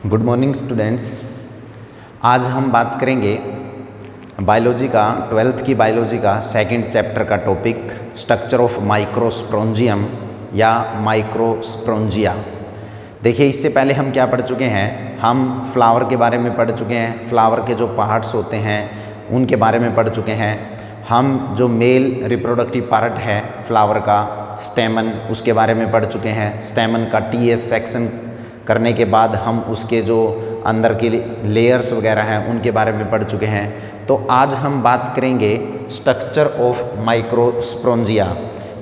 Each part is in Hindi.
Good morning students. आज हम बात करेंगे बायोलॉजी का 12th की बायोलॉजी का सेकंड चैप्टर का टॉपिक स्ट्रक्चर ऑफ माइक्रोस्पोरेंजियम या माइक्रोस्पोरेंजिया। देखिए, इससे पहले हम क्या पढ़ चुके हैं, हम फ्लावर के बारे में पढ़ चुके हैं, फ्लावर के जो पार्ट्स होते हैं उनके बारे में पढ़ चुके हैं। हम जो मेल रिप्रोडक्टिव पार्ट है फ्लावर का स्टेमन, उसके बारे में पढ़ चुके हैं। स्टेमन का TS सेक्शन करने के बाद हम उसके जो अंदर के लेयर्स वगैरह हैं उनके बारे में पढ़ चुके हैं। तो आज हम बात करेंगे स्ट्रक्चर ऑफ माइक्रोस्पोरेंजिया।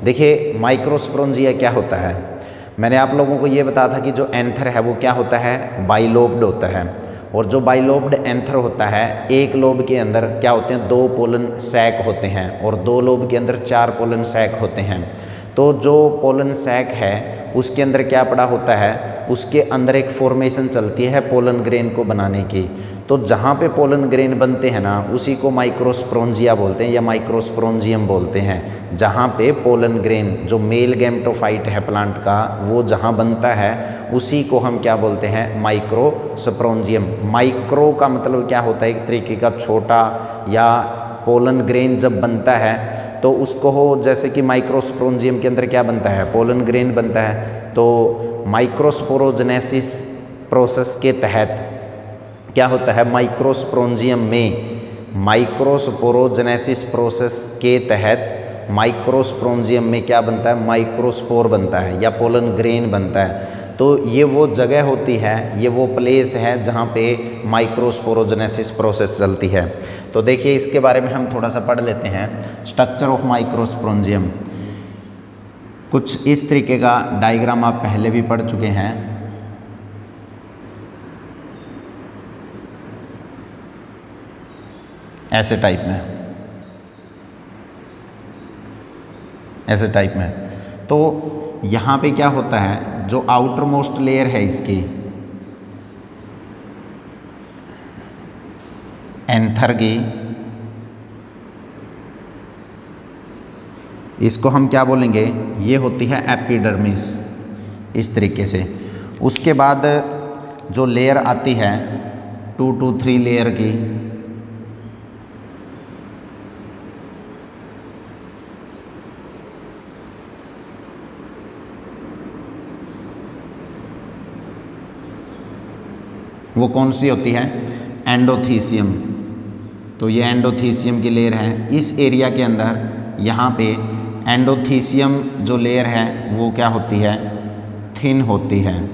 देखिए, माइक्रोस्पोरेंजिया क्या होता है, मैंने आप लोगों को ये बताया था कि जो एंथर है वो क्या होता है, बाइलोब्ड होता है। और जो बाइलोब्ड एंथर होता है, एक लोब के अंदर क्या होते हैं, 2 पोलन सैक होते हैं और 2 लोब के अंदर 4 पोलन सैक होते हैं। तो जो पोलन सैक है उसके अंदर क्या पड़ा होता है, उसके अंदर एक फॉर्मेशन चलती है पोलन ग्रेन को बनाने की। तो जहाँ पे पोलन ग्रेन बनते हैं ना, उसी को माइक्रोस्पोरेंजिया बोलते हैं या माइक्रोस्पोरेंजियम बोलते हैं। जहाँ पे पोलन ग्रेन जो मेल गैमेटोफाइट है प्लांट का, वो जहाँ बनता है उसी को हम क्या बोलते हैं, माइक्रोस्पोरेंजियम। माइक्रो का मतलब क्या होता है, एक तरीके का छोटा, या पोलन ग्रेन जब बनता है तो उसको हो, जैसे कि माइक्रोस्पोरेंजियम के अंदर क्या बनता है, पोलन ग्रेन बनता है। तो माइक्रोस्पोरोजेनेसिस प्रोसेस के तहत क्या होता है, माइक्रोस्पोरेंजियम में माइक्रोस्पोरोजेनेसिस प्रोसेस के तहत माइक्रोस्पोरेंजियम में क्या बनता है, माइक्रोस्पोर बनता है या पोलन ग्रेन बनता है। तो ये वो जगह होती है, ये वो प्लेस है जहाँ पे माइक्रोस्पोरोजेनेसिस प्रोसेस चलती है। तो देखिए, इसके बारे में हम थोड़ा सा पढ़ लेते हैं। स्ट्रक्चर ऑफ माइक्रोस्पोरेंजियम, कुछ इस तरीके का डायग्राम आप पहले भी पढ़ चुके हैं। ऐसे टाइप में तो यहाँ पे क्या होता है, जो आउटर मोस्ट लेयर है इसकी एंथर की, इसको हम क्या बोलेंगे, ये होती है एपिडर्मिस, इस तरीके से। उसके बाद जो लेयर आती है 2 to 3 लेयर की, वो कौन सी होती है, एंडोथीसियम। तो ये एंडोथीसियम की लेयर है। इस एरिया के अंदर यहाँ पे एंडोथीसियम जो लेयर है वो क्या होती है, थिन होती है।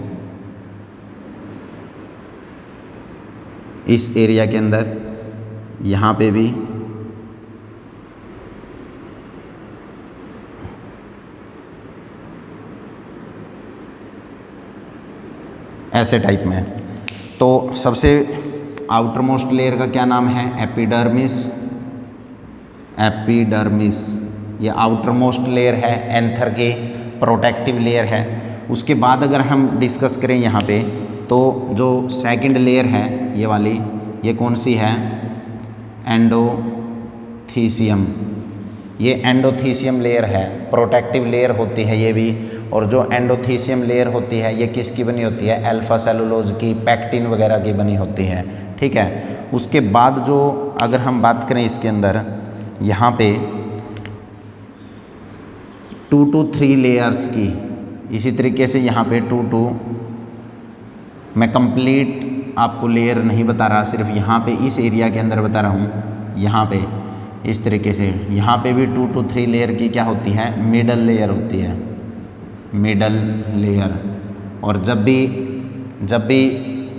इस एरिया के अंदर यहाँ पे भी ऐसे टाइप में। तो सबसे आउटर मोस्ट लेयर का क्या नाम है, एपिडर्मिस। ये आउटर मोस्ट लेयर है, एंथर के प्रोटेक्टिव लेयर है। उसके बाद अगर हम डिस्कस करें यहाँ पे, तो जो सेकंड लेयर है ये वाली, ये कौन सी है, एंडोथीसियम। ये एंडोथीसियम लेयर है, प्रोटेक्टिव लेयर होती है ये भी। और जो एंडोथीसियम लेयर होती है ये किसकी बनी होती है, अल्फा सेलुलोज की, पैक्टिन वगैरह की बनी होती है। ठीक है। उसके बाद जो अगर हम बात करें इसके अंदर, यहाँ पे 2 to 3 लेयर्स की, इसी तरीके से यहाँ पे 2 to, मैं कंप्लीट आपको लेयर नहीं बता रहा, सिर्फ यहाँ पे इस एरिया के अंदर बता रहा हूँ। यहाँ पे इस तरीके से, यहाँ पे भी 2 to 3 लेयर की क्या होती है, मिडल लेयर होती है, मिडल लेयर। और जब भी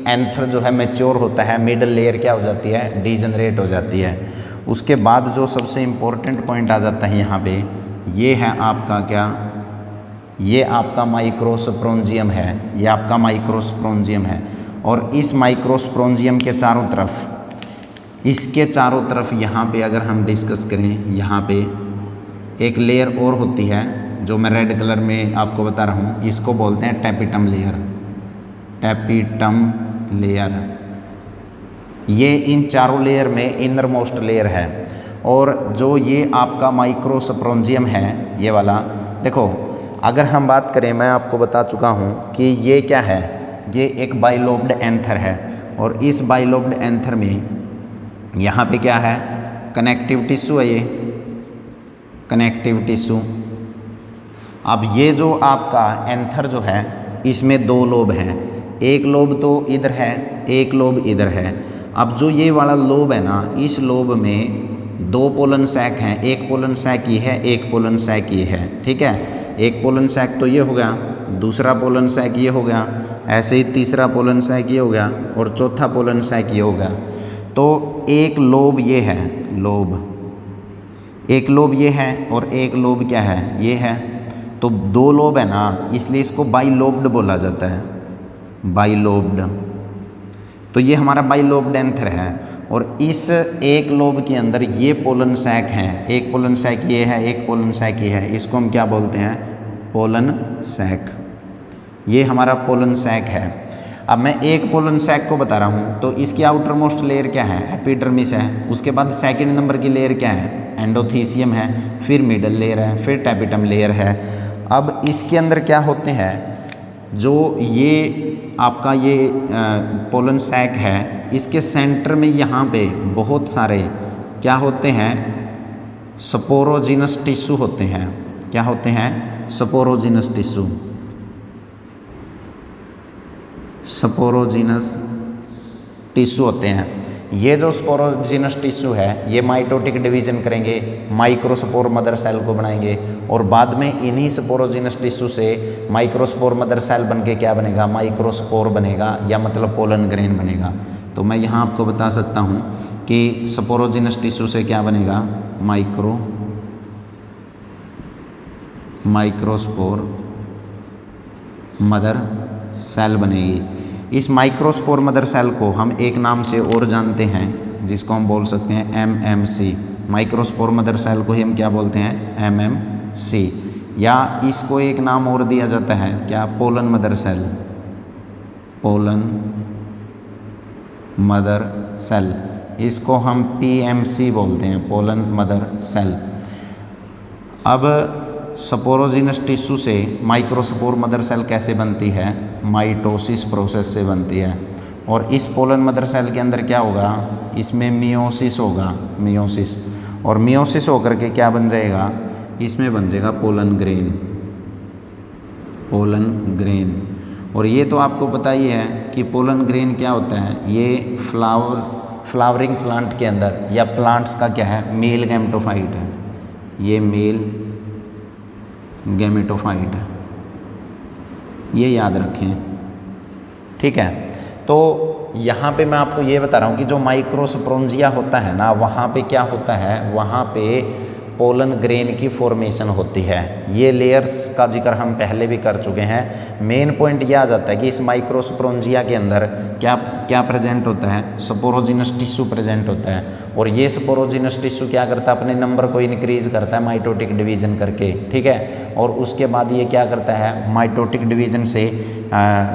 एंथर जो है मैच्योर होता है, मिडल लेयर क्या हो जाती है, डीजनरेट हो जाती है। उसके बाद जो सबसे इम्पोर्टेंट पॉइंट आ जाता है यहाँ पे, ये है आपका क्या, ये आपका माइक्रोस्पोरेंजियम है, ये आपका माइक्रोस्पोरेंजियम है। और इस माइक्रोस्पोरेंजियम के चारों तरफ, इसके चारों तरफ यहाँ पे अगर हम डिस्कस करें, यहाँ पे एक लेयर और होती है जो मैं रेड कलर में आपको बता रहा हूँ, इसको बोलते हैं टैपिटम लेयर। टैपिटम लेयर ये इन चारों लेयर में इनर मोस्ट लेयर है। और जो ये आपका माइक्रोस्पोरेंजियम है ये वाला, देखो अगर हम बात करें, मैं आपको बता चुका हूँ कि ये क्या है, ये एक बाइलोब्ड एंथर है, और इस बाइलोब्ड एंथर में यहाँ पे क्या है, कनेक्टिव टिश्यू है, ये कनेक्टिव टिश्यू। अब ये जो आपका एंथर जो है इसमें 2 लोब हैं, एक लोब तो इधर है, एक लोब इधर है। अब जो ये वाला लोब है ना, इस लोब में 2 पोलन सैक हैं, एक पोलन सैक ये है, एक पोलन सैक ये है, ठीक है। एक पोलन सैक तो ये हो गया, दूसरा पोलन सैक ये हो गया, ऐसे ही तीसरा पोलन सैक ये हो गया, और चौथा पोलन सैक ये हो गया। तो एक लोब ये है, लोब, एक लोब ये है, और एक लोब क्या है, ये है। तो 2 लोब है ना, इसलिए इसको बाइलोब्ड बोला जाता है, बाइलोब्ड। तो ये हमारा बाइलोब्ड एंथर है, और इस एक लोब के अंदर ये पोलन सैक हैं, एक पोलन सैक ये है, एक पोलन सैक ये है, इसको हम क्या बोलते हैं, पोलन सैक। ये हमारा पोलन सैक है। अब मैं एक पोलन सैक को बता रहा हूँ, तो इसकी आउटर मोस्ट लेयर क्या है, एपिडर्मिस है। उसके बाद सेकंड नंबर की लेयर क्या है, एंडोथीसियम है, फिर मिडल लेयर है, फिर टैपिटम लेयर है। अब इसके अंदर क्या होते हैं, जो ये आपका ये पोलन सैक है, इसके सेंटर में यहाँ पे बहुत सारे क्या होते हैं, स्पोरोजिनस टिश्यू होते हैं। क्या होते हैं, स्पोरोजिनस टिश्यू, स्पोरोजिनस टिश्यू होते हैं। ये जो स्पोरोजिनस टिश्यू है, ये माइटोटिक डिवीजन करेंगे, माइक्रोस्पोर मदर सेल को बनाएंगे, और बाद में इन्हीं स्पोरोजिनस टिश्यू से माइक्रोस्पोर मदर सेल बनके क्या बनेगा, माइक्रोस्पोर बनेगा, या मतलब पोलन ग्रेन बनेगा। तो मैं यहाँ आपको बता सकता हूँ कि स्पोरोजिनस टिश्यू से क्या बनेगा, माइक्रोस्पोर मदर सेल बनेगी। इस माइक्रोस्पोर मदर सेल को हम एक नाम से और जानते हैं, जिसको हम बोल सकते हैं MMC। माइक्रोस्पोर मदर सेल को ही हम क्या बोलते हैं, MMC। या इसको एक नाम और दिया जाता है क्या, pollen mother cell, pollen mother cell. इसको हम PMC बोलते हैं, पोलन मदर सेल। अब स्पोरोजिनस टिश्यू से माइक्रोस्पोर मदर सेल कैसे बनती है, माइटोसिस प्रोसेस से बनती है। और इस पोलन मदर सेल के अंदर क्या होगा, इसमें मियोसिस होगा, मियोसिस, और मियोसिस होकर के क्या बन जाएगा, इसमें बन जाएगा पोलन ग्रेन, पोलन ग्रेन। और ये तो आपको पता ही है कि पोलन ग्रेन क्या होता है, ये फ्लावरिंग प्लांट के अंदर या प्लांट्स का क्या है, मेल गैमेटोफाइट है, ये मेल गैमेटोफाइट है, ये याद रखें, ठीक है। तो यहाँ पे मैं आपको ये बता रहा हूँ कि जो माइक्रोस्पोरेंजिया होता है ना, वहाँ पे क्या होता है, वहाँ पे पोलन ग्रेन की फॉर्मेशन होती है। ये लेयर्स का जिक्र हम पहले भी कर चुके हैं। मेन पॉइंट यह आ जाता है कि इस माइक्रोस्पोरेंजिया के अंदर क्या क्या प्रेजेंट होता है, स्पोरोजिनस टिश्यू प्रेजेंट होता है। और ये स्पोरोजिनस टिश्यू क्या करता है, अपने नंबर को इनक्रीज करता है माइटोटिक डिवीजन करके, ठीक है। और उसके बाद ये क्या करता है, माइटोटिक डिवीजन से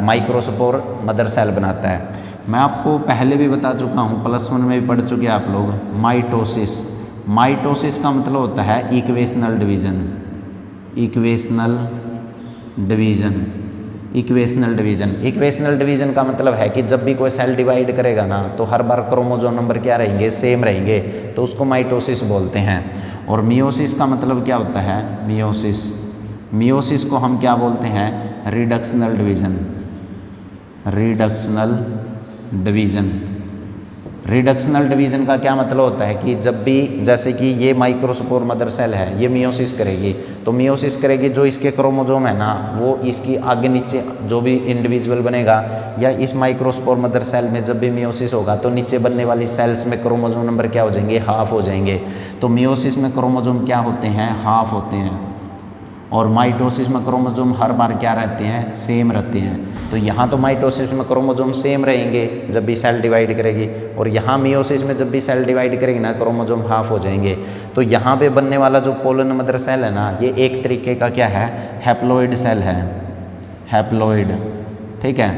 माइक्रोस्पोर मदर सेल बनाता है। मैं आपको पहले भी बता चुका हूँ, +1 में भी पढ़ चुके हैं आप लोग, माइटोसिस। माइटोसिस का मतलब होता है equational division, equational division, equational division. Equational division का मतलब है कि जब भी कोई सेल डिवाइड करेगा ना, तो हर बार क्रोमोसोम नंबर क्या रहेंगे, सेम रहेंगे, तो उसको माइटोसिस बोलते हैं। और मियोसिस का मतलब क्या होता है, मियोसिस, मियोसिस को हम क्या बोलते हैं, reductional division, reductional division. Reductional division का क्या मतलब होता है कि जब भी, जैसे कि ये माइक्रोस्पोर मदर सेल है, ये मियोसिस करेगी, तो मियोसिस करेगी, जो इसके क्रोमोसोम है ना, वो इसकी आगे नीचे जो भी इंडिविजुअल बनेगा, या इस माइक्रोस्पोर मदर सेल में जब भी मियोसिस होगा, तो नीचे बनने वाली सेल्स में क्रोमोसोम नंबर क्या हो जाएंगे, हाफ हो जाएंगे। तो मियोसिस में क्रोमोसोम क्या होते हैं, हाफ होते हैं। और माइटोसिस में क्रोमोसोम हर बार क्या रहते हैं, सेम रहते हैं। तो यहाँ तो माइटोसिस में क्रोमोसोम सेम रहेंगे जब भी सेल डिवाइड करेगी, और यहाँ मियोसिस में जब भी सेल डिवाइड करेगी ना, क्रोमोसोम हाफ हो जाएंगे। तो यहाँ पे बनने वाला जो पोलन मदर सेल है ना, ये एक तरीके का क्या है, हैप्लॉइड सेल है, हैप्लॉइड, ठीक है।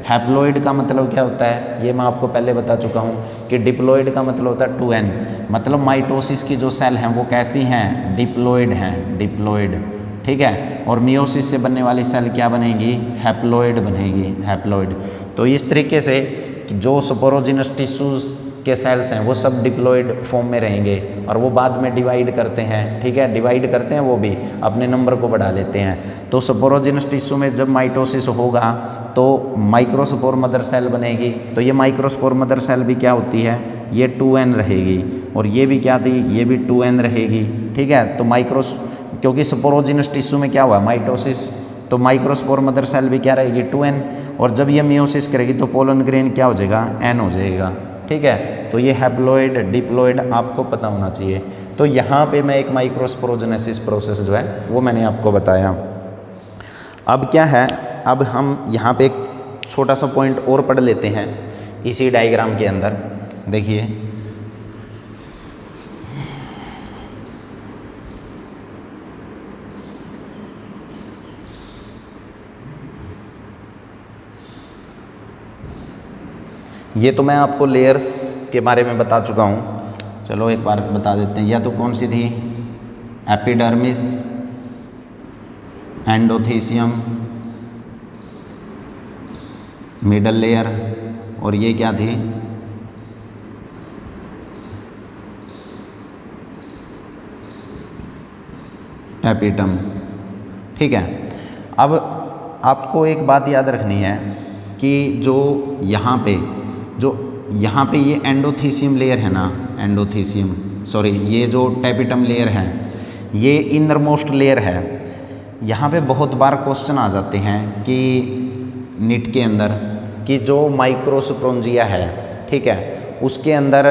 हैप्लॉइड का मतलब क्या होता है, ये मैं आपको पहले बता चुका हूँ कि डिप्लॉइड का मतलब होता है 2n। मतलब माइटोसिस की जो सेल हैं वो कैसी हैं, डिप्लॉइड हैं, डिप्लॉइड, ठीक है। और मियोसिस से बनने वाली सेल क्या बनेगी, हैप्लॉइड बनेगी, हैप्लॉइड। तो इस तरीके से जो स्पोरोजिनस टिश्यूज के सेल्स हैं वो सब डिप्लॉइड फॉर्म में रहेंगे और वो बाद में डिवाइड करते हैं, ठीक है, डिवाइड करते हैं, वो भी अपने नंबर को बढ़ा लेते हैं। तो स्पोरोजिनस टिश्यू में जब माइटोसिस होगा तो माइक्रोस्पोर मदर सेल बनेगी। तो ये माइक्रोस्पोर मदर सेल भी क्या होती है, ये 2n रहेगी, और ये भी क्या थी, ये भी 2n रहेगी, ठीक है। तो क्योंकि स्पोरोजिनस टिश्यू में क्या हुआ, माइटोसिस, तो माइक्रोस्पोर मदर सेल भी क्या रहेगी, 2n, और जब ये मियोसिस करेगी तो पोलन ग्रेन क्या हो जाएगा, n हो जाएगा, ठीक है। तो ये हैप्लॉइड डिप्लॉइड आपको पता होना चाहिए। तो यहाँ पे मैं एक माइक्रोस्पोरोजेनेसिस प्रोसेस जो है वो मैंने आपको बताया। अब क्या है, अब हम यहाँ पे एक छोटा सा पॉइंट और पढ़ लेते हैं इसी डायग्राम के अंदर। देखिए ये तो मैं आपको लेयर्स के बारे में बता चुका हूँ, चलो एक बार बता देते हैं। या तो कौन सी थी, एपिडर्मिस, एंडोथीसियम, मिडल लेयर, और ये क्या थी, टैपिटम, ठीक है। अब आपको एक बात याद रखनी है कि जो यहाँ पे ये एंडोथीसियम लेयर है ना, एंडोथीसियम सॉरी, ये जो टैपिटम लेयर है ये इनर मोस्ट लेयर है। यहाँ पे बहुत बार क्वेश्चन आ जाते हैं कि नीट के अंदर कि जो माइक्रोस्पोरेंजिया है, ठीक है, उसके अंदर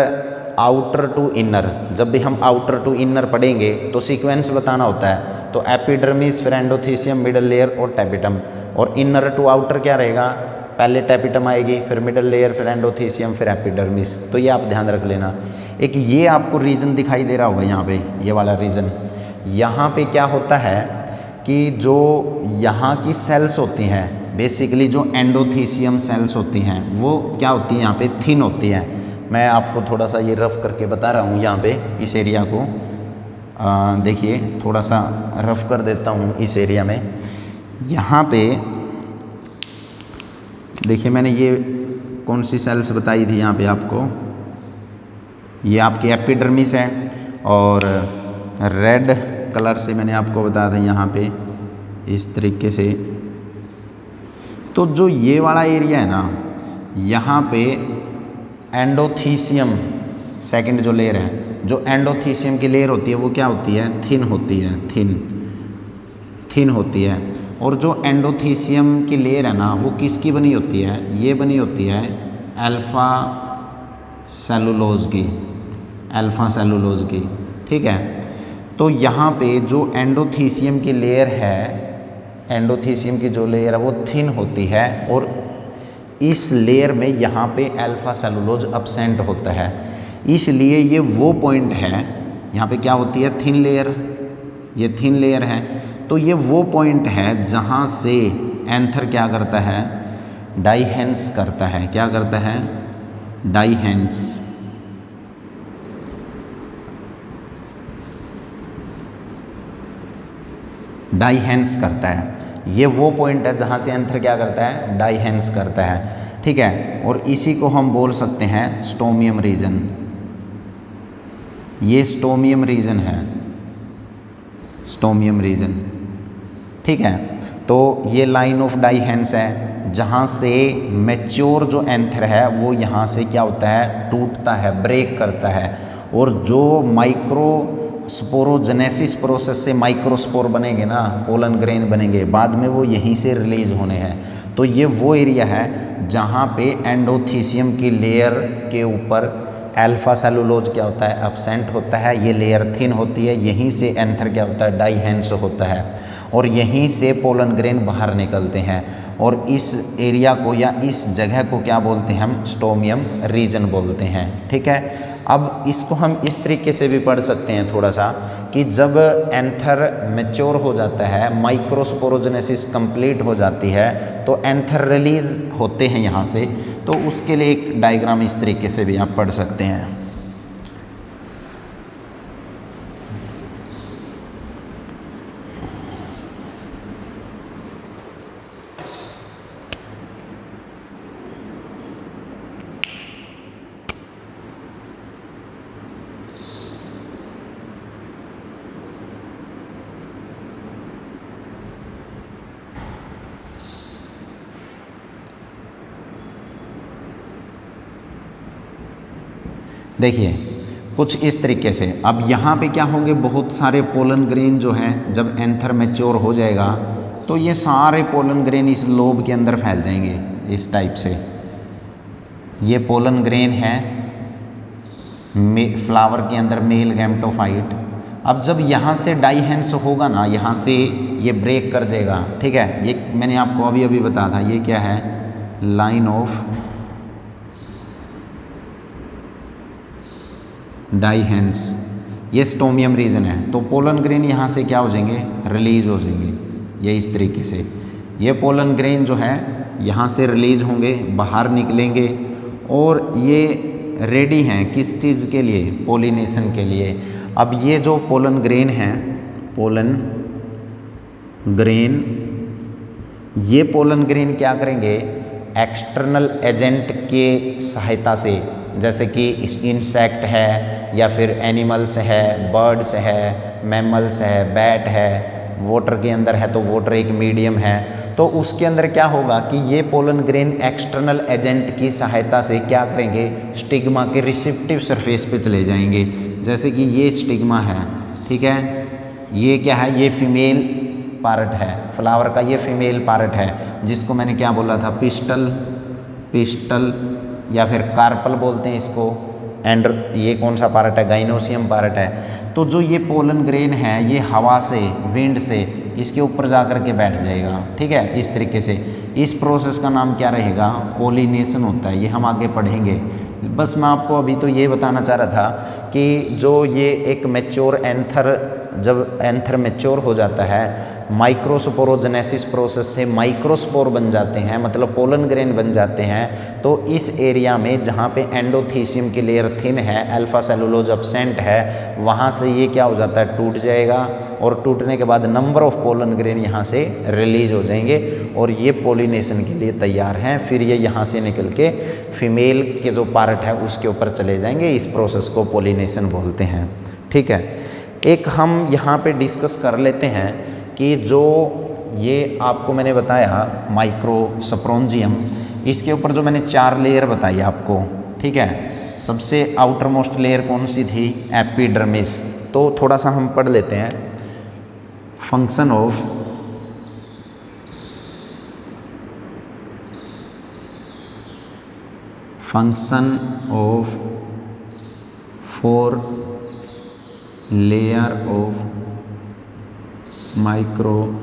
आउटर टू इनर, जब भी हम आउटर टू इनर पढ़ेंगे तो सीक्वेंस बताना होता है। तो एपिडर्मिस, फिर एंडोथीसियम, मिडल लेयर और टैपिटम, और इनर टू आउटर क्या रहेगा, पहले टैपिटम आएगी, फिर मिडल लेयर, फिर एंडोथीसियम, फिर एपिडर्मिस। तो ये आप ध्यान रख लेना। एक ये आपको रीजन दिखाई दे रहा होगा यहाँ पे, ये वाला रीजन। यहाँ पे क्या होता है कि जो यहाँ की सेल्स होती हैं, बेसिकली जो एंडोथीसियम सेल्स होती हैं वो क्या होती हैं, यहाँ पे थिन होती हैं। मैं आपको थोड़ा सा ये रफ करके बता रहा हूँ यहाँ पे इस एरिया को, देखिए थोड़ा सा रफ कर देता हूँ इस एरिया में। यहाँ पे देखिए मैंने ये कौन सी सेल्स बताई थी यहाँ पे आपको, ये आपकी एपिडर्मिस है, और रेड कलर से मैंने आपको बताया था यहाँ पे इस तरीके से। तो जो ये वाला एरिया है ना, यहाँ पे एंडोथीसियम सेकंड जो लेयर है, जो एंडोथीसियम की लेयर होती है वो क्या होती है, थिन होती है, थिन होती है। और जो एंडोथीसियम की लेयर है ना वो किसकी बनी होती है, ये बनी होती है अल्फ़ा सेलुलोज की, अल्फ़ा सेलुलोज की, ठीक है। तो यहाँ पे जो एंडोथीसियम की लेयर है, एंडोथीसियम की जो लेयर है वो थिन होती है, और इस लेयर में यहाँ पे अल्फ़ा सेलुलोज अब्सेंट होता है। इसलिए ये वो पॉइंट है, यहाँ पे क्या होती है, थिन लेयर, ये थिन लेयर है। तो ये वो पॉइंट है जहाँ से एंथर क्या करता है, डाइहेंस करता है। क्या करता है, डाइहेंस। डाइहेंस करता है। ये वो पॉइंट है जहाँ से एंथर क्या करता है, डाइहेंस करता है, ठीक है। और इसी को हम बोल सकते हैं स्टोमियम रीजन। ये स्टोमियम रीजन है, स्टोमियम रीजन, ठीक है। तो ये लाइन ऑफ डाइहेंस है जहाँ से मैच्योर जो एंथर है वो यहाँ से क्या होता है, टूटता है, ब्रेक करता है। और जो माइक्रोस्पोरोजेनेसिस प्रोसेस से माइक्रोस्पोर बनेंगे ना, पोलन ग्रेन बनेंगे, बाद में वो यहीं से रिलीज होने हैं। तो ये वो एरिया है जहाँ पे एंडोथीसियम की लेयर के ऊपर अल्फ़ा सेलुलोज क्या होता है, एब्सेंट होता है, ये लेयर थिन होती है, यहीं से एंथर क्या होता है, डाइहेंस होता है, और यहीं से पोलन ग्रेन बाहर निकलते हैं। और इस एरिया को या इस जगह को क्या बोलते हैं, हम स्टोमियम रीजन बोलते हैं, ठीक है। अब इसको हम इस तरीके से भी पढ़ सकते हैं थोड़ा सा कि जब एंथर मैच्योर हो जाता है, माइक्रोस्पोरोजेनेसिस कंप्लीट हो जाती है, तो एंथर रिलीज होते हैं यहाँ से। तो उसके लिए एक डायग्राम इस तरीके से भी आप पढ़ सकते हैं। देखिए कुछ इस तरीके से। अब यहाँ पे क्या होंगे, बहुत सारे पोलन ग्रेन जो हैं, जब एंथर मैच्योर हो जाएगा तो ये सारे पोलन ग्रेन इस लोब के अंदर फैल जाएंगे इस टाइप से। ये पोलन ग्रेन है फ्लावर के अंदर, मेल गैमेटोफाइट। अब जब यहाँ से डाइहेंस होगा ना, यहाँ से ये ब्रेक कर जाएगा, ठीक है। ये मैंने आपको अभी अभी बताया था, ये क्या है, लाइन ऑफ डाइहेंस, ये स्टोमियम रीजन है। तो पोलन ग्रेन यहाँ से क्या हो जाएंगे, रिलीज हो जाएंगे, ये इस तरीके से। ये पोलन ग्रेन जो है यहाँ से रिलीज होंगे, बाहर निकलेंगे और ये रेडी हैं किस चीज़ के लिए, पोलिनेशन के लिए। अब ये जो पोलन ग्रेन हैं, पोलन ग्रेन, ये पोलन ग्रेन क्या करेंगे, एक्सटर्नल एजेंट के सहायता से, जैसे कि इंसेक्ट है या फिर एनिमल्स है, बर्ड्स है, मैमल्स है, बैट है, वाटर के अंदर है तो वाटर एक मीडियम है, तो उसके अंदर क्या होगा कि ये पोलन ग्रेन एक्सटर्नल एजेंट की सहायता से क्या करेंगे, स्टिग्मा के रिसेप्टिव सरफेस पे चले जाएंगे। जैसे कि ये स्टिग्मा है, ठीक है, ये क्या है, ये फीमेल पार्ट है फ्लावर का, ये फीमेल पार्ट है जिसको मैंने क्या बोला था, पिस्टल या फिर कार्पल बोलते हैं इसको। एंड ये कौन सा पार्ट है, गाइनोसियम पार्ट है। तो जो ये पोलन ग्रेन है ये हवा से, विंड से इसके ऊपर जा कर के बैठ जाएगा, ठीक है, इस तरीके से। इस प्रोसेस का नाम क्या रहेगा, पोलिनेशन होता है, ये हम आगे पढ़ेंगे। बस मैं आपको अभी तो ये बताना चाह रहा था कि जो ये एक मैच्योर एंथर, जब एंथर मैच्योर हो जाता है, माइक्रोस्पोरोजेनेसिस प्रोसेस से माइक्रोस्पोर बन जाते हैं, मतलब पोलन ग्रेन बन जाते हैं। तो इस एरिया में जहाँ पे एंडोथीसियम की लेयर थिन है, अल्फा सेलुलोज एब्सेंट है, वहाँ से ये क्या हो जाता है, टूट जाएगा और टूटने के बाद नंबर ऑफ पोलन ग्रेन यहाँ से रिलीज हो जाएंगे और ये पोलिनेशन के लिए तैयार हैं। फिर ये यहाँ से निकल के फीमेल के जो पार्ट है उसके ऊपर चले जाएंगे। इस प्रोसेस को पोलिनेशन बोलते हैं, ठीक है। एक हम यहाँ पे डिस्कस कर लेते हैं कि जो ये आपको मैंने बताया माइक्रोस्पोरेंजियम, इसके ऊपर जो मैंने 4 लेयर बताई आपको, ठीक है। सबसे आउटर मोस्ट लेयर कौन सी थी, एपिडर्मिस। तो थोड़ा सा हम पढ़ लेते हैं। Function of 4 layer of microsporangium.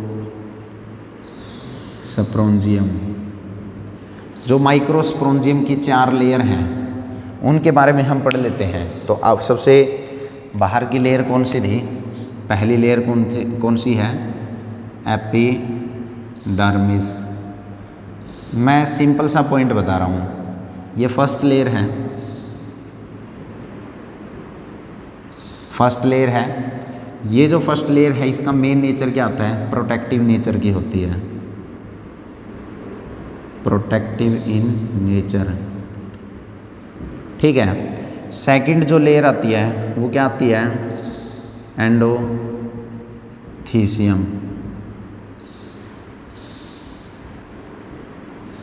जो माइक्रोस्पोरेंजियम की 4 लेयर हैं उनके बारे में हम पढ़ लेते हैं। तो अब सबसे बाहर की लेयर कौन सी थी, पहली लेयर कौन सी है, एपिडर्मिस। मैं सिंपल सा पॉइंट बता रहा हूँ, ये फर्स्ट लेयर है, फर्स्ट लेयर है। ये जो फर्स्ट लेयर है इसका मेन नेचर क्या होता है, प्रोटेक्टिव नेचर की होती है, प्रोटेक्टिव इन नेचर, ठीक है। सेकंड जो लेयर आती है वो क्या आती है, endothecium,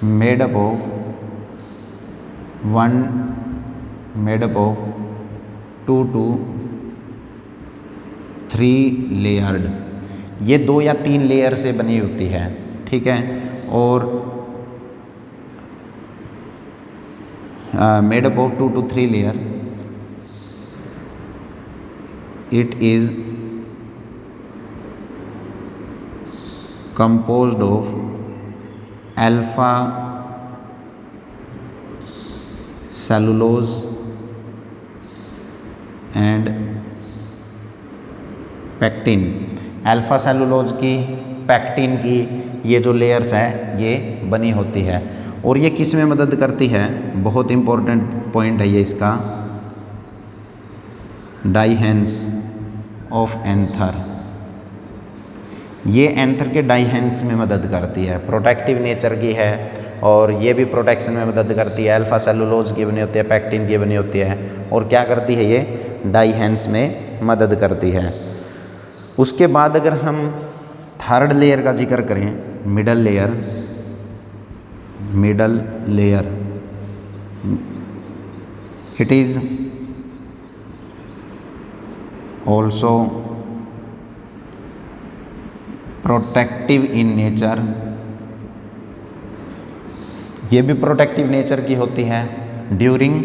made up of 2 to 3 layered. ये 2 या 3 लेयर से बनी होती है, ठीक है। और made up of 2 to 3 layer, it is composed of alpha cellulose and pectin. Alpha cellulose की, पैक्टिन की ये जो लेयर्स है ये बनी होती है। और ये किस में मदद करती है, बहुत इंपॉर्टेंट पॉइंट है ये इसका, डाइहेंस ऑफ एंथर। ये एंथर के डाइहेंस में मदद करती है, प्रोटेक्टिव नेचर की है और ये भी प्रोटेक्शन में मदद करती है। अल्फा सेलुलोज की बनी होती है, पैक्टिन की बनी होती है और क्या करती है, ये डाइहेंस में मदद करती है। उसके बाद अगर हम थर्ड लेयर का जिक्र करें, middle layer, it is also protective in nature, ये भी प्रोटेक्टिव नेचर की होती है during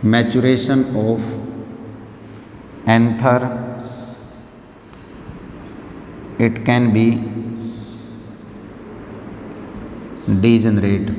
maturation of anther, it can be degenerate.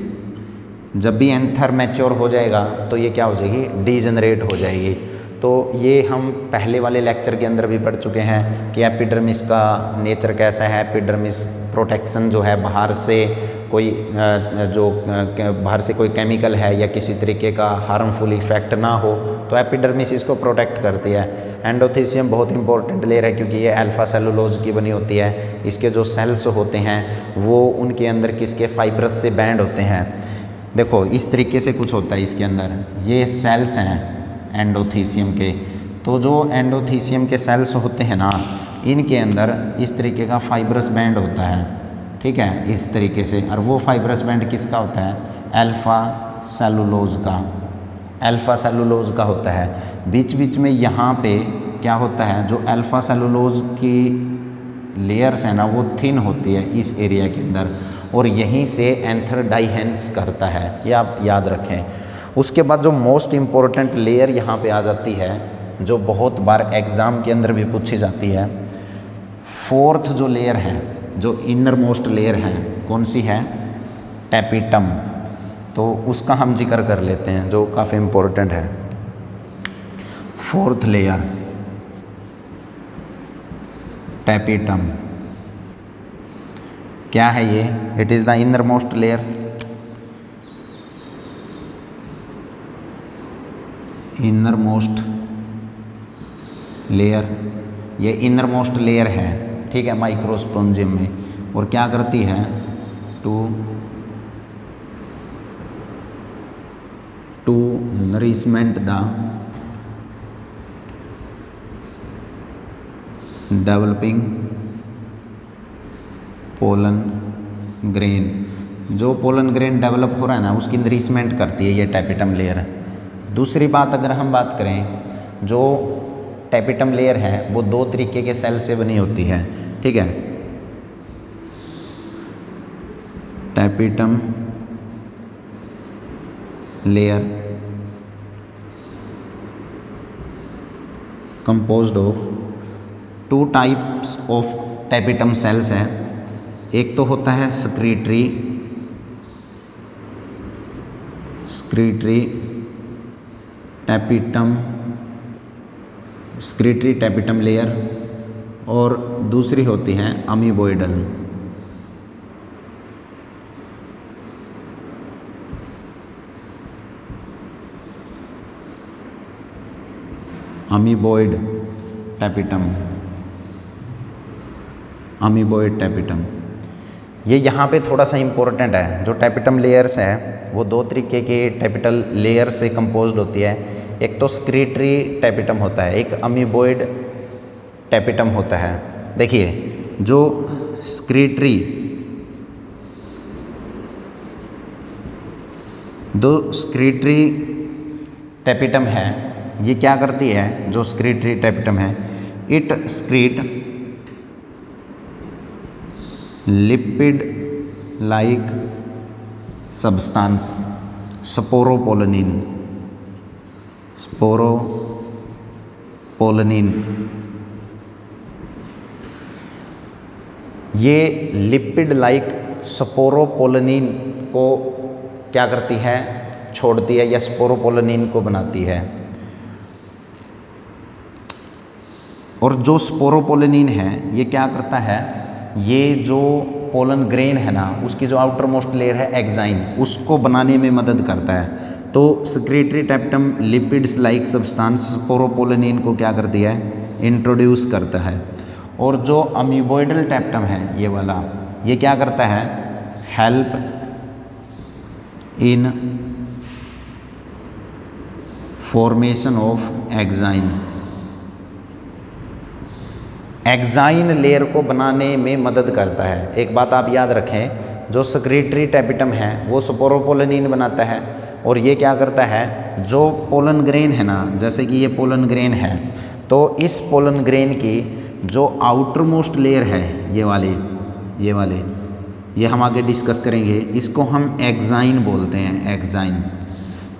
जब भी एंथर मैच्योर हो जाएगा तो ये क्या हो जाएगी, डीजनरेट हो जाएगी। तो ये हम पहले वाले लेक्चर के अंदर भी पढ़ चुके हैं कि एपिडर्मिस का नेचर कैसा है। एपिडर्मिस प्रोटेक्शन जो है, बाहर से कोई बाहर से कोई केमिकल है या किसी तरीके का हार्मफुल इफेक्ट ना हो तो एपिडर्मिस इसको प्रोटेक्ट करती है। एंडोथीसियम बहुत इंपॉर्टेंट लेयर है क्योंकि ये अल्फा सेलुलोज की बनी होती है। इसके जो सेल्स होते हैं वो उनके अंदर किसके, फाइब्रस से बैंड होते हैं। देखो इस तरीके से कुछ होता है इसके अंदर, ये सेल्स हैं एंडोथीसियम के। तो जो एंडोथीसियम के सेल्स होते हैं ना, इनके अंदर इस तरीके का फाइब्रस बैंड होता है, ठीक है, इस तरीके से। और वो फाइब्रस बैंड किसका होता है, अल्फा सेलुलोज का, अल्फा सेलुलोज का होता है। बीच बीच में यहाँ पे क्या होता है, जो अल्फा सेलुलोज की लेयर्स है ना वो थिन होती है इस एरिया के अंदर, और यहीं से एंथर डाइहेंस करता है, ये आप याद रखें। उसके बाद जो मोस्ट इम्पॉर्टेंट लेयर यहाँ पे आ जाती है, जो बहुत बार एग्ज़ाम के अंदर भी पूछी जाती है, फोर्थ जो लेयर है, जो इनर मोस्ट लेयर है, कौन सी है, टैपिटम। तो उसका हम जिक्र कर लेते हैं जो काफ़ी इम्पोर्टेंट है। फोर्थ लेयर टैपिटम क्या है ये, it is the inner most layer. Inner most layer, ये इनर मोस्ट लेयर है, ठीक है, माइक्रोस्पोंजियम में। और क्या करती है, to nourishment the developing pollen grain. जो पोलन ग्रेन डेवलप हो रहा है ना उसकी नरिशमेंट करती है ये टैपिटम लेयर। दूसरी बात अगर हम बात करें, जो टैपिटम लेयर है वो दो तरीके के सेल से बनी होती है, ठीक है। Tapetum layer composed of two types of tapetum cells है। एक तो होता है स्क्रीटरी टैपिटम लेयर, और दूसरी होती है अमीबोइडल। Amoeboid tapetum. ये यहाँ पे थोड़ा सा इम्पोर्टेंट है। जो टैपिटम लेयर्स है वो दो तरीके के टैपिटल लेयर से कंपोज्ड होती है। एक तो स्क्रीटरी टैपिटम होता है, एक अमीबोइड टैपिटम होता है। देखिए जो स्क्रीटरी, दो स्क्रीटरी टैपिटम है, ये क्या करती है, जो स्क्रीटरी टैपिटम है, it secrete lipid like substance sporopollenin. ये लिपिड लाइक स्पोरोपोलनिन को क्या करती है, छोड़ती है, या स्पोरोपोलनिन को बनाती है। और जो स्पोरोपोलनिन है ये क्या करता है, ये जो पोलन ग्रेन है ना उसकी जो आउटर मोस्ट लेयर है एक्साइन, उसको बनाने में मदद करता है। तो secretory tapetum lipids like substance sporopollenin को क्या करती है, इंट्रोड्यूस करता है। और जो अमीबोइडल टैपिटम है ये वाला, ये क्या करता है, help in formation of exine. Exine layer को बनाने में मदद करता है। एक बात आप याद रखें, जो स्क्रीटरी टैपिटम है वो स्पोरोपोलनिन बनाता है, और ये क्या करता है, जो पोलन ग्रेन है ना, जैसे कि ये पोलन ग्रेन है, तो इस पोलन ग्रेन की जो आउटर मोस्ट लेयर है, ये वाले ये हम आगे डिस्कस करेंगे, इसको हम एक्साइन बोलते हैं, एक्साइन।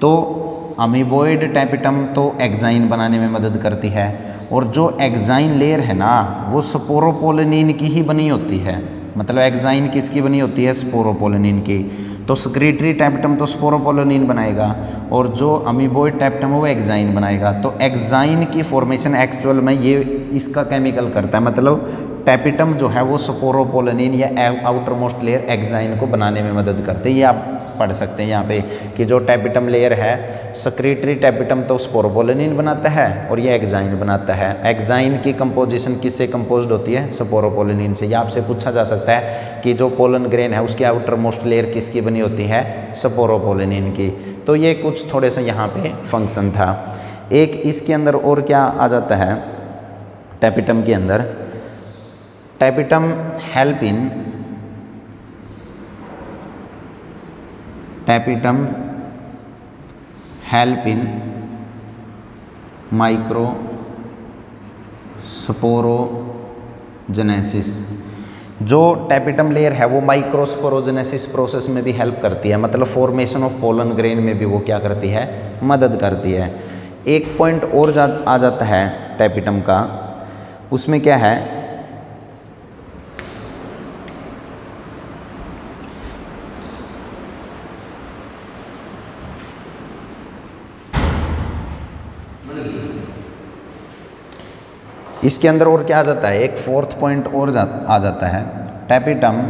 तो अमीबोइड टैपिटम तो एक्साइन बनाने में मदद करती है, और जो एक्साइन लेयर है ना वो स्पोरोपोलिनिन की ही बनी होती है। मतलब एक्साइन किसकी बनी होती है, स्पोरोपोलिनिन की। तो सेक्रेटरी टैपिटम तो स्पोरोपोलिनिन बनाएगा, और जो अमीबोइड टैपिटम है वो एक्साइन बनाएगा। तो एक्साइन की फॉर्मेशन एक्चुअल में ये इसका केमिकल करता है, मतलब टैपिटम जो है वो स्पोरोपोलिनिन या आउटर मोस्ट लेयर एक्साइन को बनाने में मदद करते हैं। ये आप पढ़ सकते हैं यहाँ पे कि जो टैपिटम लेयर है, सेक्रेटरी टैपिटम तो स्पोरोपोलिनिन बनाता है और ये एक्साइन बनाता है। एक्साइन की कंपोजिशन किससे कंपोज्ड होती है, स्पोरोपोलिनिन से। या आपसे पूछा जा सकता है कि जो पोलन ग्रेन है उसकी आउटर मोस्ट लेयर किसकी बनी होती है, स्पोरोपोलिनिन की। तो ये कुछ थोड़े से यहाँ पे फंक्शन था। एक इसके अंदर और क्या आ जाता है, टैपिटम के अंदर, टैपिटम हेल्प इन माइक्रोस्पोरोजेनेसिस। जो टैपिटम लेयर है वो माइक्रोस्पोरोजेनेसिस प्रोसेस में भी हेल्प करती है, मतलब फॉर्मेशन ऑफ पोलन ग्रेन में भी वो क्या करती है, मदद करती है। एक पॉइंट और आ जाता है टैपिटम का, उसमें क्या है, इसके अंदर और क्या आ जाता है, एक फोर्थ पॉइंट और आ जाता है। Tapetum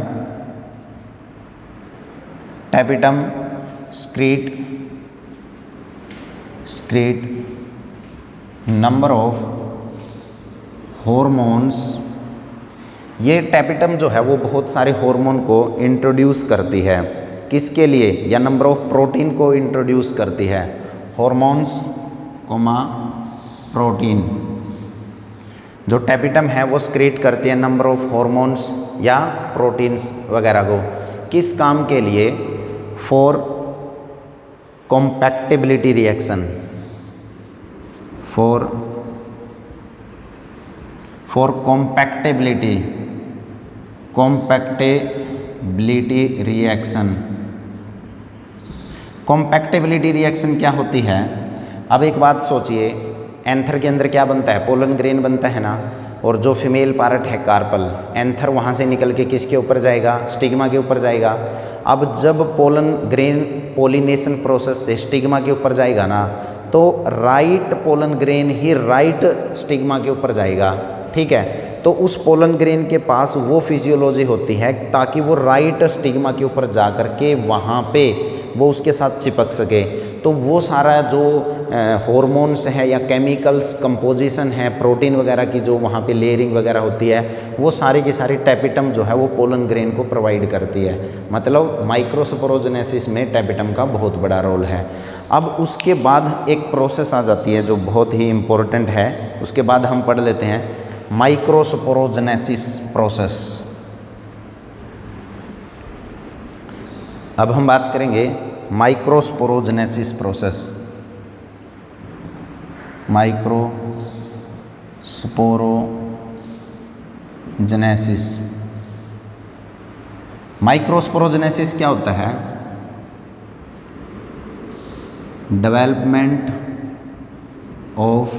स्क्रीट number of hormones. ये टैपिटम जो है वो बहुत सारे हार्मोन को इंट्रोड्यूस करती है, किसके लिए, या नंबर ऑफ प्रोटीन को इंट्रोड्यूस करती है। हॉर्मोन्स कोमा प्रोटीन, जो टैपिटम है वो स्क्रीट करती है नंबर ऑफ हॉर्मोन्स या प्रोटीन्स वगैरह को, किस काम के लिए, for compatibility reaction, for compatibility reaction. Compatibility reaction क्या होती है, अब एक बात सोचिए, एंथर के अंदर क्या बनता है, पोलन ग्रेन बनता है ना, और जो फीमेल पार्ट है कार्पल, एंथर वहाँ से निकल के किसके ऊपर जाएगा, स्टिग्मा के ऊपर जाएगा। अब जब पोलन ग्रेन पोलिनेशन प्रोसेस से स्टिग्मा के ऊपर जाएगा ना, तो राइट पोलन ग्रेन ही राइट स्टिग्मा के ऊपर जाएगा, ठीक है। तो उस पोलन ग्रेन के पास वो फिजियोलॉजी होती है ताकि वो राइट स्टिग्मा के ऊपर जा कर के वहाँ पे वो उसके साथ चिपक सके। तो वो सारा जो हॉर्मोन्स है या केमिकल्स कंपोजिशन है, प्रोटीन वगैरह की जो वहाँ पे लेयरिंग वगैरह होती है, वो सारी की सारी टैपिटम जो है वो पोलन ग्रेन को प्रोवाइड करती है। मतलब माइक्रोस्पोरोजेनेसिस में टैपिटम का बहुत बड़ा रोल है। अब उसके बाद एक प्रोसेस आ जाती है जो बहुत ही इम्पोर्टेंट है, उसके बाद हम पढ़ लेते हैं माइक्रोस्पोरोजेनेसिस प्रोसेस। अब हम बात करेंगे माइक्रोस्पोरोजेनेसिस प्रोसेस। माइक्रोस्पोरोजेनेसिस क्या होता है, डेवलपमेंट ऑफ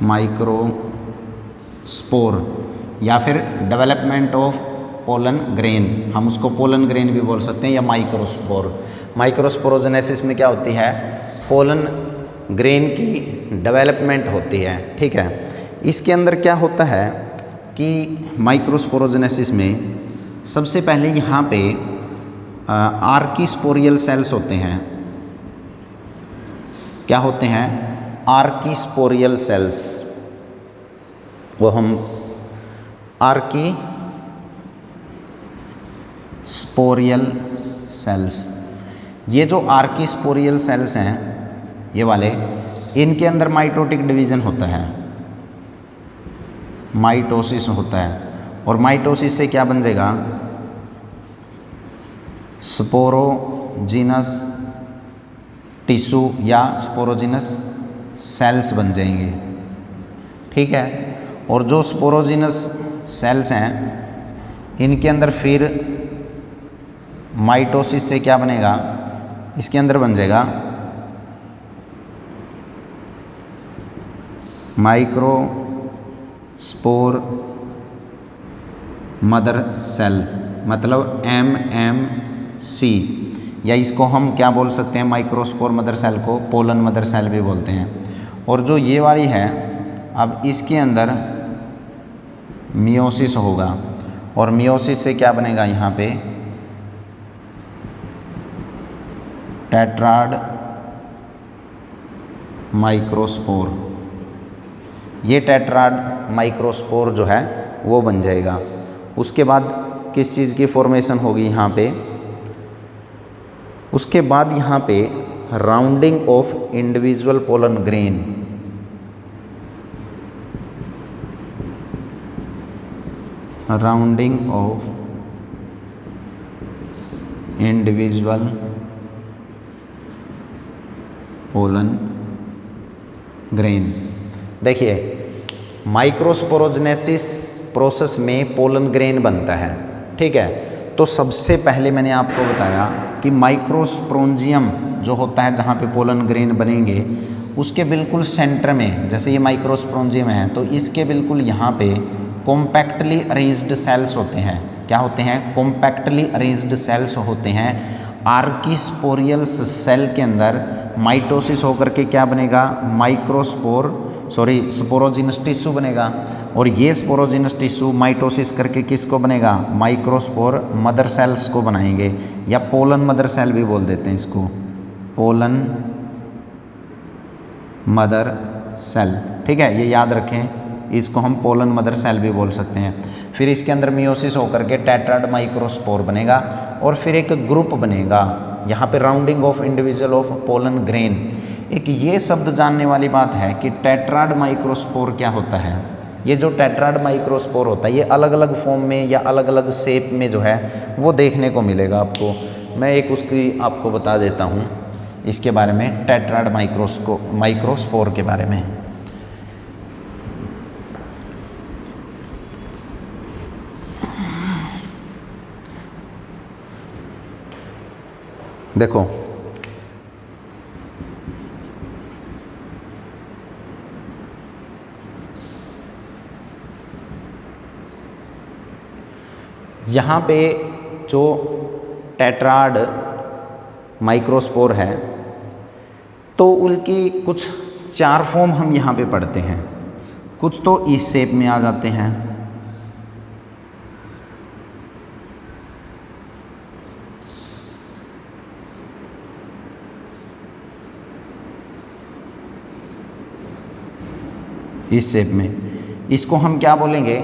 माइक्रोस्पोर या फिर डेवलपमेंट ऑफ पोलन ग्रेन, हम उसको पोलन ग्रेन भी बोल सकते हैं या माइक्रोस्पोर। माइक्रोस्पोरोजेनेसिस में क्या होती है, पोलन ग्रेन की डेवलपमेंट होती है, ठीक है। इसके अंदर क्या होता है कि माइक्रोस्पोरोजेनेसिस में सबसे पहले यहाँ पे आर्कीस्पोरियल सेल्स होते हैं। क्या होते हैं, आर्कीस्पोरियल सेल्स। वो हम आर्कीस्पोरियल सेल्स, ये जो आर्कीस्पोरियल सेल्स हैं ये वाले, इनके अंदर माइटोटिक डिवीज़न होता है, माइटोसिस होता है। और माइटोसिस से क्या बन जाएगा, स्पोरोप्लाज्म स्पोरोजीनस टिश्यू या स्पोरोजीनस सेल्स बन जाएंगे। ठीक है, और जो स्पोरोजीनस सेल्स हैं इनके अंदर फिर माइटोसिस से क्या बनेगा, इसके अंदर बन जाएगा माइक्रोस्पोर मदर सेल, मतलब MMC, या इसको हम क्या बोल सकते हैं, माइक्रोस्पोर मदर सेल को पोलन मदर सेल भी बोलते हैं। और जो ये वाली है, अब इसके अंदर मियोसिस होगा और मियोसिस से क्या बनेगा, यहाँ पे टेट्राड माइक्रोस्पोर। ये टेट्राड माइक्रोस्पोर जो है वो बन जाएगा। उसके बाद किस चीज़ की फॉर्मेशन होगी यहाँ पे, उसके बाद यहाँ पे rounding off individual pollen grain, rounding off individual pollen grain. देखिए, माइक्रोस्पोरोजेनेसिस प्रोसेस में पोलन ग्रेन बनता है। ठीक है, तो सबसे पहले मैंने आपको बताया कि माइक्रोस्पोरेंजियम जो होता है जहाँ पे पोलन ग्रेन बनेंगे, उसके बिल्कुल सेंटर में, जैसे ये माइक्रोस्पोरेंजियम है तो इसके बिल्कुल यहाँ पे कॉम्पैक्टली अरेंज्ड सेल्स होते हैं। क्या होते हैं? कॉम्पैक्टली अरेंज्ड सेल्स होते हैं। आर्किस्पोरियल सेल के अंदर माइटोसिस होकर के क्या बनेगा, स्पोरोजीनस टिश्यू बनेगा, और ये स्पोरोजीनस टिश्यू माइटोसिस करके किसको बनेगा, माइक्रोस्पोर मदर सेल्स को बनाएंगे, या पोलन मदर सेल भी बोल देते हैं इसको, पोलन मदर सेल। ठीक है, ये याद रखें, इसको हम पोलन मदर सेल भी बोल सकते हैं। फिर इसके अंदर मियोसिस होकर के टेट्राड माइक्रोस्पोर बनेगा और फिर एक ग्रुप बनेगा, यहाँ पे rounding off individual of pollen grain. एक ये शब्द जानने वाली बात है कि टेट्राड माइक्रोस्पोर क्या होता है। ये जो टेट्राड माइक्रोस्पोर होता है ये अलग अलग फॉर्म में या अलग अलग शेप में जो है वो देखने को मिलेगा आपको। मैं एक उसकी आपको बता देता हूँ इसके बारे में, टेट्राड माइक्रोस्पोर के बारे में। देखो, यहाँ पे जो टेट्राड माइक्रोस्पोर है तो उनकी कुछ 4 फॉर्म हम यहाँ पे पढ़ते हैं। कुछ तो इस शेप में आ जाते हैं, इस शेप में। इसको हम क्या बोलेंगे,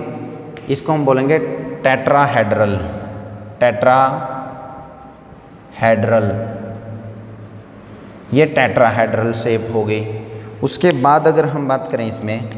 इसको हम बोलेंगे टेट्राहेड्रल, टेट्राहेड्रल, ये टेट्राहेड्रल शेप हो गई। उसके बाद अगर हम बात करें इसमें,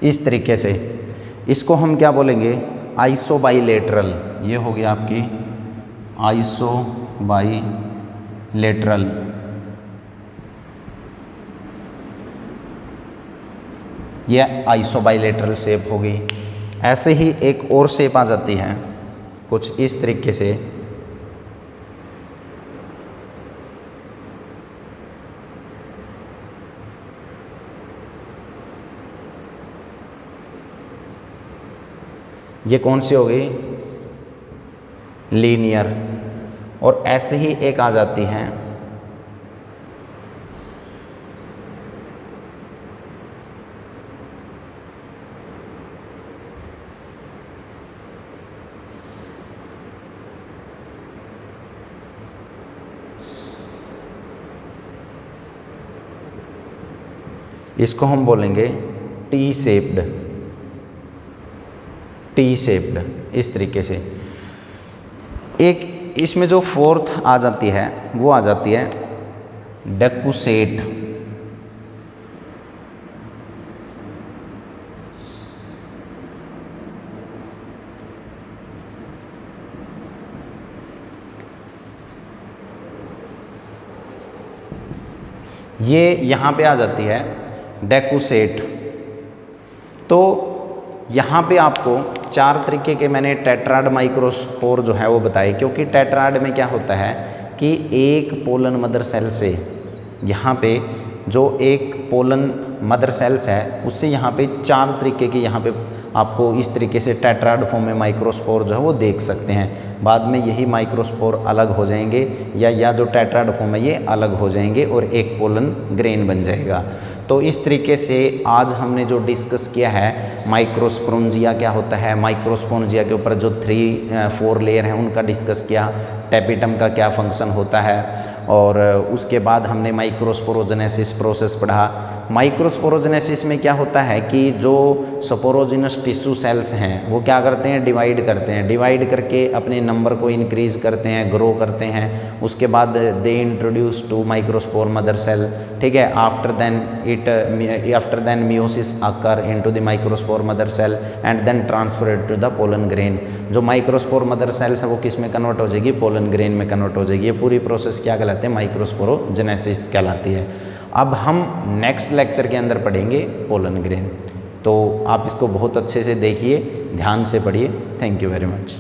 इस तरीके से, इसको हम क्या बोलेंगे, आइसोबाइलेटरल। ये हो गया आपकी आइसोबाइलेटरल। ये आइसोबाइलेटरल शेप हो गई। ऐसे ही एक और शेप आ जाती है कुछ इस तरीके से, ये कौन सी हो गई, लीनियर। और ऐसे ही एक आ जाती है इसको हम बोलेंगे टी शेप्ड इस तरीके से। एक इसमें जो फोर्थ आ जाती है वो आ जाती है डेकुसेट। ये यहाँ पे आ जाती है डेकुसेट। तो यहाँ पे आपको 4 तरीके के मैंने टेट्राड माइक्रोस्पोर जो है वो बताए, क्योंकि टेट्राड में क्या होता है कि एक पोलन मदर सेल से यहाँ पे जो एक पोलन मदर सेल्स है उससे यहाँ पे 4 तरीके के यहाँ पे आपको इस तरीके से टेट्राड फॉर्म में माइक्रोस्पोर जो है वो देख सकते हैं। बाद में यही माइक्रोस्पोर अलग हो जाएंगे या जो टेट्राड फॉर्म है ये अलग हो जाएंगे और एक पोलन ग्रेन बन जाएगा। तो इस तरीके से आज हमने जो डिस्कस किया है माइक्रोस्पोरेंजिया क्या होता है, माइक्रोस्पोरेंजिया के ऊपर जो 3-4 लेयर हैं उनका डिस्कस किया, टेपिटम का क्या फंक्शन होता है, और उसके बाद हमने माइक्रोस्पोरोजेनेसिस प्रोसेस पढ़ा। माइक्रोस्पोरोजेनेसिस में क्या होता है कि जो स्पोरोजिनस टिश्यू सेल्स हैं वो क्या करते हैं, डिवाइड करते हैं, डिवाइड करके अपने नंबर को इंक्रीज़ करते हैं, ग्रो करते हैं। उसके बाद they introduce to microspore mother cell, ठीक है। After then meiosis occur into the microspore mother cell and then transfer to the pollen grain. जो माइक्रोस्पोर मदर सेल्स है वो किस में कन्वर्ट हो जाएगी, पोलन ग्रेन में कन्वर्ट हो जाएगी। ये पूरी प्रोसेस क्या कहलाते हैं, माइक्रोस्पोरोजेनेसिस कहलाती है। अब हम नेक्स्ट लेक्चर के अंदर पढ़ेंगे पोलन ग्रेन। तो आप इसको बहुत अच्छे से देखिए, ध्यान से पढ़िए। Thank you very much.